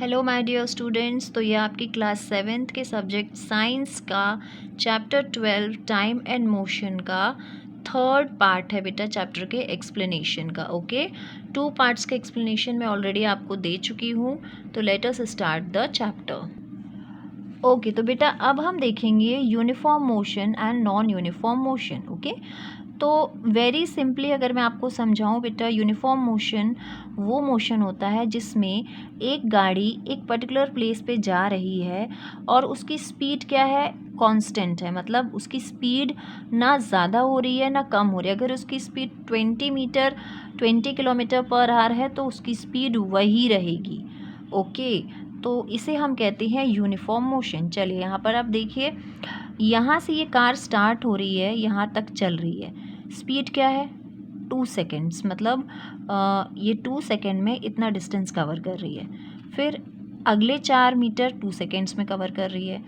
Hello my dear students. तो ये आपकी क्लास सेवेंथ के सब्जेक्ट साइंस का चैप्टर 12 टाइम एंड मोशन का थर्ड पार्ट है बेटा, चैप्टर के एक्सप्लेनेशन का। ओके, 2 पार्ट्स के एक्सप्लेनेशन मैं ऑलरेडी आपको दे चुकी हूँ। तो let us start the chapter. Okay, तो बेटा अब हम देखेंगे uniform motion and non uniform motion. Okay, तो वेरी सिंपली अगर मैं आपको समझाऊं बेटा, यूनिफॉर्म मोशन वो मोशन होता है जिसमें एक गाड़ी एक पर्टिकुलर प्लेस पे जा रही है और उसकी स्पीड क्या है, कांस्टेंट है। मतलब उसकी स्पीड ना ज़्यादा हो रही है ना कम हो रही है। अगर उसकी स्पीड 20 किलोमीटर पर आवर है तो उसकी स्पीड वही रहेगी। ओके, तो इसे हम कहते हैं यूनिफॉर्म मोशन। चलिए यहाँ पर आप देखिए, यहाँ से ये कार स्टार्ट हो रही है, यहाँ तक चल रही है। स्पीड क्या है, 2 सेकेंड्स। मतलब ये 2 सेकेंड में इतना डिस्टेंस कवर कर रही है। फिर अगले 4 मीटर 2 सेकेंड्स में कवर कर रही है,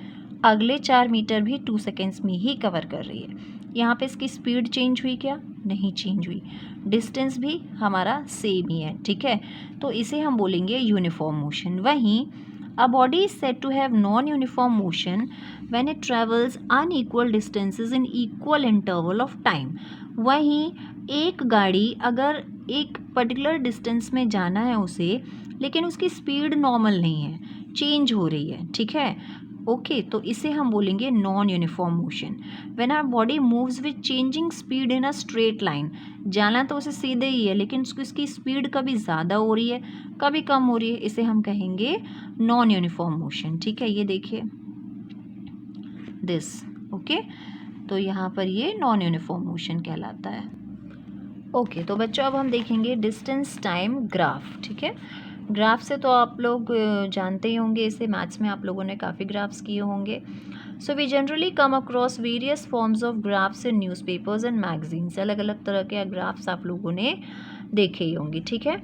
अगले 4 मीटर भी 2 सेकेंड्स में ही कवर कर रही है। यहाँ पे इसकी स्पीड चेंज हुई क्या, नहीं चेंज हुई। डिस्टेंस भी हमारा सेम ही है। ठीक है, तो इसे हम बोलेंगे यूनिफॉर्म मोशन। वहीं a body is said to have non-uniform motion when it travels unequal distances in equal interval of time। वहीं एक गाड़ी अगर एक पर्टिकुलर डिस्टेंस में जाना है उसे, लेकिन उसकी स्पीड नॉर्मल नहीं है, चेंज हो रही है। ठीक है, ओके, तो इसे हम बोलेंगे non uniform motion. When our body moves with changing speed in a straight line, जाना तो उसे सीधे ही है लेकिन उसकी स्पीड कभी ज़्यादा हो रही है कभी कम हो रही है, इसे हम कहेंगे नॉन यूनिफॉर्म मोशन। ठीक है, ये देखिए दिस। ओके, तो यहाँ पर ये नॉन यूनिफॉर्म मोशन कहलाता है। ओके, तो बच्चों अब हम देखेंगे डिस्टेंस टाइम ग्राफ। ठीक है, ग्राफ से तो आप लोग जानते ही होंगे, इसे मैथ्स में आप लोगों ने काफ़ी ग्राफ्स किए होंगे। So we generally come across various forms of graphs in newspapers and magazines. अलग अलग तरह के ग्राफ्स आप लोगों ने देखे ही होंगे। ठीक है,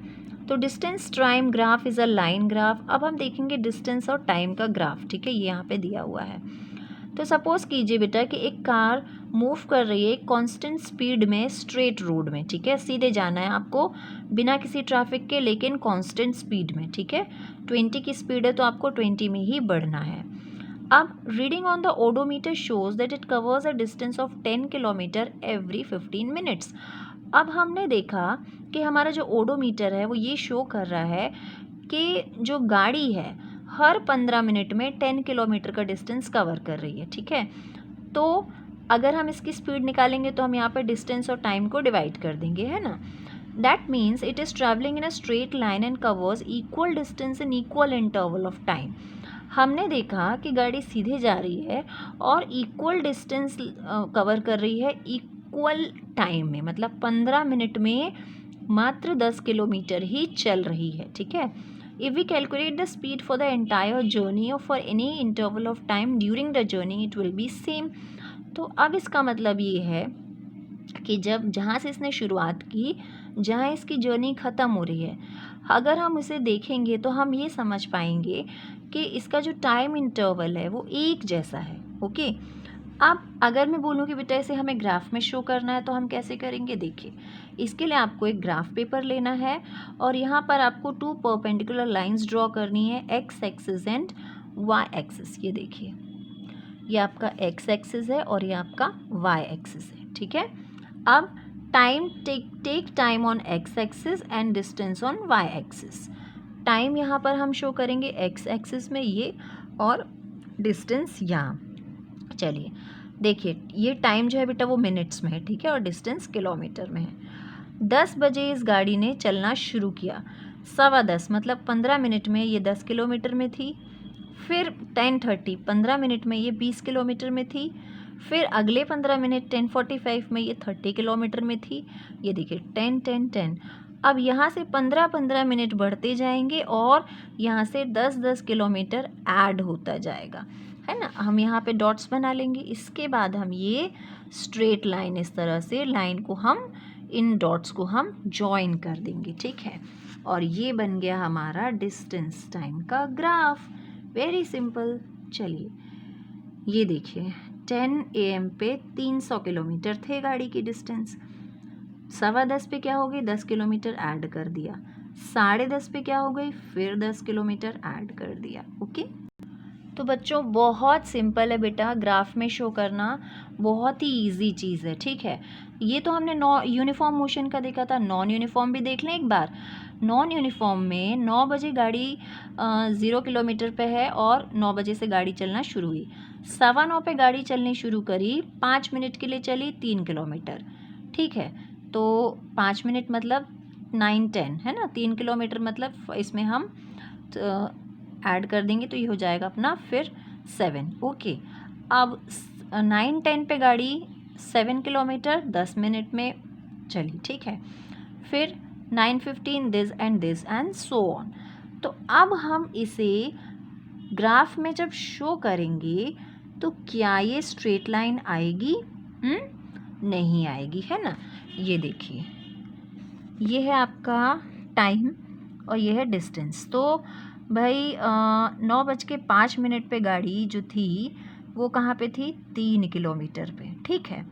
तो distance time graph is a line graph. अब हम देखेंगे डिस्टेंस और टाइम का ग्राफ। ठीक है, ये यहाँ पे दिया हुआ है। तो सपोज़ कीजिए बेटा कि एक कार मूव कर रही है एक कांस्टेंट स्पीड में स्ट्रेट रोड में। ठीक है, सीधे जाना है आपको बिना किसी ट्रैफिक के, लेकिन कांस्टेंट स्पीड में। ठीक है, 20 की स्पीड है तो आपको 20 में ही बढ़ना है। अब reading on the odometer shows that it covers a distance of 10 kilometre every 15 minutes. अब हमने देखा कि हमारा जो ओडोमीटर है वो ये शो कर रहा है कि जो गाड़ी है हर 15 मिनट में 10 किलोमीटर का डिस्टेंस कवर कर रही है। ठीक है, तो अगर हम इसकी स्पीड निकालेंगे तो हम यहाँ पर डिस्टेंस और टाइम को डिवाइड कर देंगे, है ना। That means it is travelling in a straight line and covers equal distance in equal interval of time. हमने देखा कि गाड़ी सीधे जा रही है और इक्वल डिस्टेंस कवर कर रही है इक्वल टाइम में। मतलब 15 मिनट में मात्र 10 किलोमीटर ही चल रही है। ठीक है, if we calculate the speed for the entire journey और for any interval of time during the journey it will be same. तो अब इसका मतलब ये है कि जब जहाँ से इसने शुरुआत की, जहाँ इसकी जर्नी ख़त्म हो रही है, अगर हम इसे देखेंगे तो हम ये समझ पाएंगे कि इसका जो टाइम इंटरवल है वो एक जैसा है। ओके, अब अगर मैं बोलूँ कि बेटा इसे हमें ग्राफ में शो करना है तो हम कैसे करेंगे, देखिए इसके लिए आपको एक ग्राफ पेपर लेना है और यहाँ पर आपको 2 परपेंडिकुलर लाइंस ड्रॉ करनी है, X axis and Y axis. ये देखिए, ये आपका एक्स एक्सिस है और ये आपका वाई एक्सिस है। ठीक है, अब time take time on X axis and distance on Y axis. Time यहाँ पर हम शो करेंगे एक्स एक्सिस में ये, और डिस्टेंस यहाँ। चलिए देखिए, ये टाइम जो है बेटा वो मिनट्स में है। ठीक है, और डिस्टेंस किलोमीटर में है। 10 बजे इस गाड़ी ने चलना शुरू किया, 10:15 मतलब 15 मिनट में ये 10 किलोमीटर में थी। फिर 10:30 15 मिनट में ये 20 किलोमीटर में थी। फिर अगले 15 मिनट 10:45 में ये 30 किलोमीटर में थी। ये देखिए 10 10 10। अब यहाँ से 15-15 मिनट बढ़ते जाएंगे और यहाँ से 10-10 किलोमीटर ऐड होता जाएगा, है ना। हम यहाँ पे डॉट्स बना लेंगे। इसके बाद हम ये स्ट्रेट लाइन, इस तरह से लाइन को हम, इन डॉट्स को हम जॉइन कर देंगे। ठीक है, और ये बन गया हमारा डिस्टेंस टाइम का ग्राफ। Very simple. चलिए ये देखिए, 10 AM पे 300 किलोमीटर थे गाड़ी की डिस्टेंस, 10:15 पे क्या हो गई, 10 किलोमीटर ऐड कर दिया, 10:30 पे क्या हो गई, फिर 10 किलोमीटर ऐड कर दिया। ओके, तो बच्चों बहुत सिंपल है बेटा, ग्राफ में शो करना बहुत ही इजी चीज़ है। ठीक है, ये तो हमने यूनिफॉर्म मोशन का देखा था, नॉन यूनिफॉर्म भी देख लें एक बार। नॉन यूनिफॉर्म में 9 बजे गाड़ी 0 किलोमीटर पे है और 9 बजे से गाड़ी चलना शुरू हुई। 9:15 पे गाड़ी चलनी शुरू करी, 5 मिनट के लिए चली 3 किलोमीटर। ठीक है, तो 5 मिनट मतलब 9-10 है ना, 3 किलोमीटर मतलब इसमें हम ऐड कर देंगे तो ये हो जाएगा अपना फिर 7। ओके, अब 9-10 पे गाड़ी 7 किलोमीटर 10 मिनट में चली। ठीक है, फिर 9:15 दिस एंड सो ऑन। तो अब हम इसे ग्राफ में जब शो करेंगे तो क्या ये स्ट्रेट लाइन आएगी? नहीं आएगी, है ना। ये देखिए, ये है आपका टाइम और ये है डिस्टेंस। तो भाई 9:05 पे गाड़ी जो थी वो कहाँ पे थी, 3 किलोमीटर पे। ठीक है,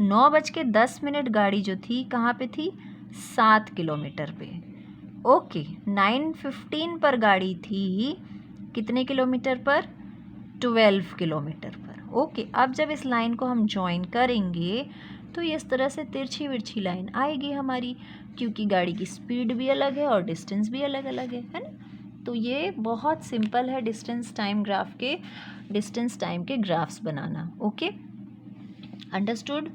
9:10 गाड़ी जो थी कहाँ पे थी, 7 किलोमीटर पे। ओके, 9:15 पर गाड़ी थी कितने किलोमीटर पर, 12 किलोमीटर पर। ओके, अब जब इस लाइन को हम ज्वाइन करेंगे तो ये इस तरह से तिरछी विरछी लाइन आएगी हमारी, क्योंकि गाड़ी की स्पीड भी अलग है और डिस्टेंस भी अलग अलग है ना। तो ये बहुत सिंपल है डिस्टेंस टाइम ग्राफ के, डिस्टेंस टाइम के ग्राफ्स बनाना। Okay, understood.